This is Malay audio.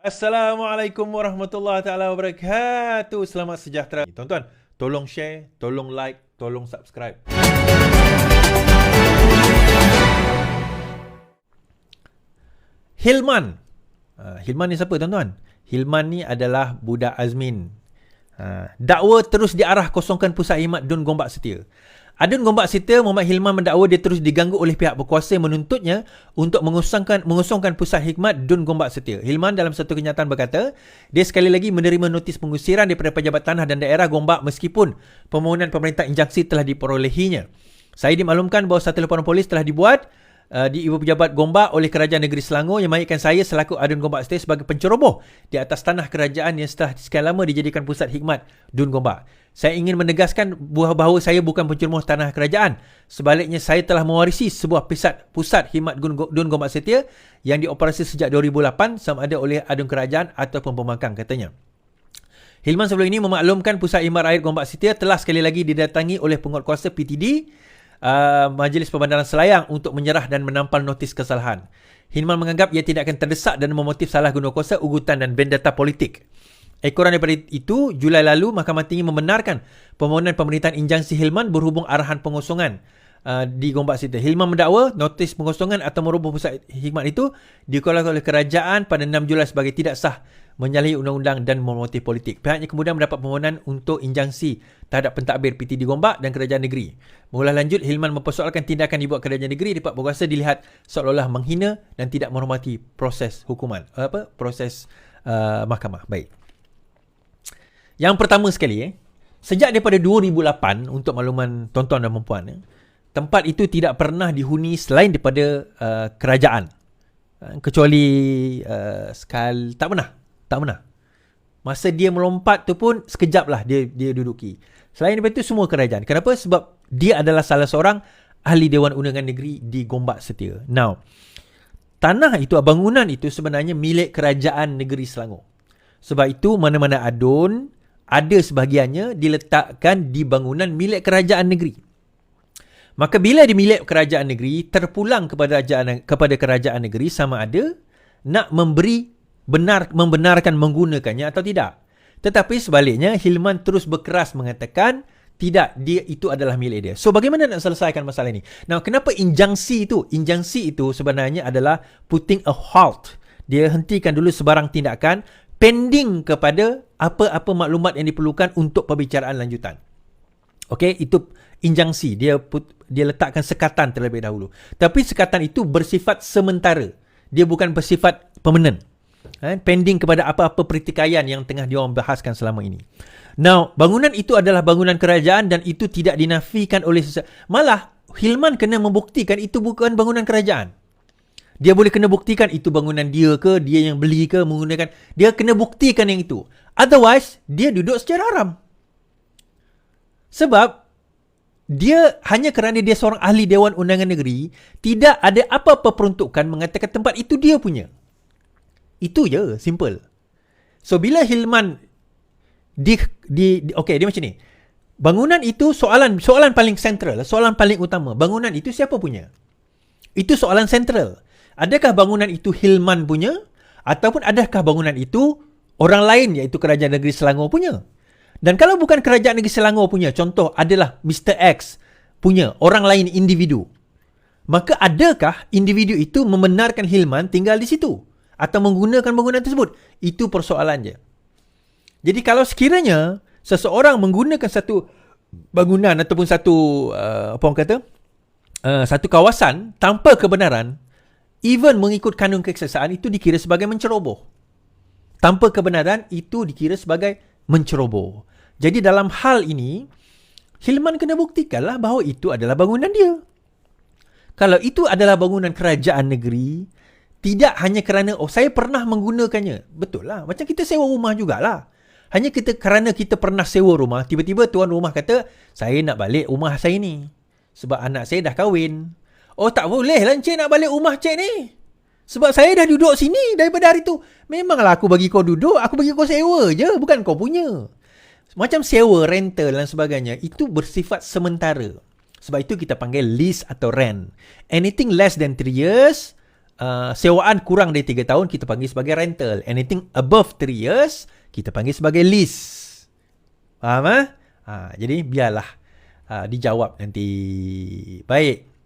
Assalamualaikum warahmatullahi taala wabarakatuh. Selamat sejahtera. Tuan-tuan, tolong share, tolong like, tolong subscribe. Hilman. Hilman ni siapa tuan-tuan? Hilman ni adalah budak Azmin. Dakwa terus diarah kosongkan pusat khidmat Dun Gombak Setia. Adun Gombak Setia, Muhammad Hilman mendakwa dia terus diganggu oleh pihak berkuasa menuntutnya untuk mengosongkan pusat khidmat Dun Gombak Setia. Hilman dalam satu kenyataan berkata, dia sekali lagi menerima notis pengusiran daripada Pejabat Tanah dan Daerah Gombak meskipun permohonan pemerintah injunksi telah diperolehinya. Saya dimaklumkan bahawa satu laporan polis telah dibuat di Ibu Pejabat Gombak oleh Kerajaan Negeri Selangor yang mengaitkan saya selaku Adun Gombak Setia sebagai penceroboh di atas tanah kerajaan yang setelah sekian lama dijadikan pusat khidmat Dun Gombak. Saya ingin menegaskan bahawa saya bukan penceroboh tanah kerajaan. Sebaliknya, saya telah mewarisi sebuah pusat khidmat Dun Gombak Setia yang dioperasi sejak 2008 sama ada oleh Adun Kerajaan ataupun pembangkang, katanya. Hilman sebelum ini memaklumkan pusat khidmat rakyat Gombak Setia telah sekali lagi didatangi oleh penguatkuasa PTD Majlis Perbandaran Selayang untuk menyerah dan menampal notis kesalahan. Hilman menganggap ia tidak akan terdesak dan memotif salah guna kuasa, ugutan dan vendetta politik. Ekoran daripada itu, Julai lalu, Mahkamah Tinggi membenarkan permohonan pemerintahan injunksi Hilman berhubung arahan pengosongan di Gombak Setia. Hilman mendakwa notis pengosongan atau meroboh pusat khidmat itu dikeluarkan oleh kerajaan pada 6 Julai sebagai tidak sah, menyalahi undang-undang dan memotif politik. Pihaknya kemudian mendapat permohonan untuk injunksi terhadap pentadbir PTD Gombak dan Kerajaan Negeri. Mengulas lanjut, Hilman mempersoalkan tindakan dibuat Kerajaan Negeri di pihak berkuasa dilihat seolah-olah menghina dan tidak menghormati proses hukuman, proses mahkamah. Baik. Yang pertama sekali, sejak daripada 2008, untuk makluman tuan-tuan dan puan-puan, tempat itu tidak pernah dihuni selain daripada kerajaan. Kecuali sekali, tak pernah. Masa dia melompat tu pun sekejap lah dia duduki. Selain daripada itu semua kerajaan. Kenapa? Sebab dia adalah salah seorang ahli Dewan Undangan Negeri di Gombak Setia. Now, tanah itu, bangunan itu sebenarnya milik Kerajaan Negeri Selangor. Sebab itu mana-mana adun, ada sebahagiannya diletakkan di bangunan milik kerajaan negeri. Maka bila di milik kerajaan negeri, terpulang kepada kerajaan negeri sama ada nak membenarkan menggunakannya atau tidak. Tetapi sebaliknya, Hilman terus berkeras mengatakan tidak, dia itu adalah milik dia. So bagaimana nak selesaikan masalah ini? Now, kenapa injunksi itu? Injunksi itu sebenarnya adalah putting a halt. Dia hentikan dulu sebarang tindakan pending kepada apa-apa maklumat yang diperlukan untuk perbicaraan lanjutan. Okey, itu injunksi. Dia letakkan sekatan terlebih dahulu. Tapi sekatan itu bersifat sementara. Dia bukan bersifat permanent. Pending kepada apa-apa pertikaian yang tengah diorang bahaskan selama ini. Now, bangunan itu adalah bangunan kerajaan dan itu tidak dinafikan oleh malah Hilman kena membuktikan itu bukan bangunan kerajaan. Dia boleh kena buktikan itu bangunan dia ke, dia yang beli ke, menggunakan. Dia kena buktikan yang itu. Otherwise, dia duduk secara haram. Sebab, dia hanya kerana dia seorang ahli Dewan Undangan Negeri, tidak ada apa-apa peruntukan mengatakan tempat itu dia punya. Itu je, simple. So, bila Hilman okey, dia macam ni. Bangunan itu soalan paling sentral, soalan paling utama. Bangunan itu siapa punya? Itu soalan sentral. Adakah bangunan itu Hilman punya? Ataupun adakah bangunan itu orang lain, iaitu Kerajaan Negeri Selangor punya? Dan kalau bukan Kerajaan Negeri Selangor punya, contoh adalah Mr. X punya, orang lain individu. Maka adakah individu itu membenarkan Hilman tinggal di situ? Atau menggunakan bangunan tersebut? Itu persoalan je. Jadi kalau sekiranya seseorang menggunakan satu bangunan ataupun satu satu kawasan tanpa kebenaran, even mengikut kanun keseksaan, itu dikira sebagai menceroboh. Tanpa kebenaran, itu dikira sebagai menceroboh. Jadi dalam hal ini, Hilman kena buktikanlah bahawa itu adalah bangunan dia. Kalau itu adalah bangunan kerajaan negeri, tidak hanya kerana, saya pernah menggunakannya. Betul lah. Macam kita sewa rumah jugalah. Hanya kerana kita pernah sewa rumah, tiba-tiba tuan rumah kata, saya nak balik rumah saya ni. Sebab anak saya dah kahwin. Oh, tak boleh lah Encik nak balik rumah Cik ni. Sebab saya dah duduk sini daripada hari tu. Memanglah aku bagi kau duduk, aku bagi kau sewa je, bukan kau punya. Macam sewa, rental dan sebagainya, itu bersifat sementara. Sebab itu kita panggil lease atau rent. Anything less than 3 years, sewaan kurang dari 3 tahun, kita panggil sebagai rental. Anything above 3 years, kita panggil sebagai lease. Faham? Jadi biarlah dijawab nanti. Baik.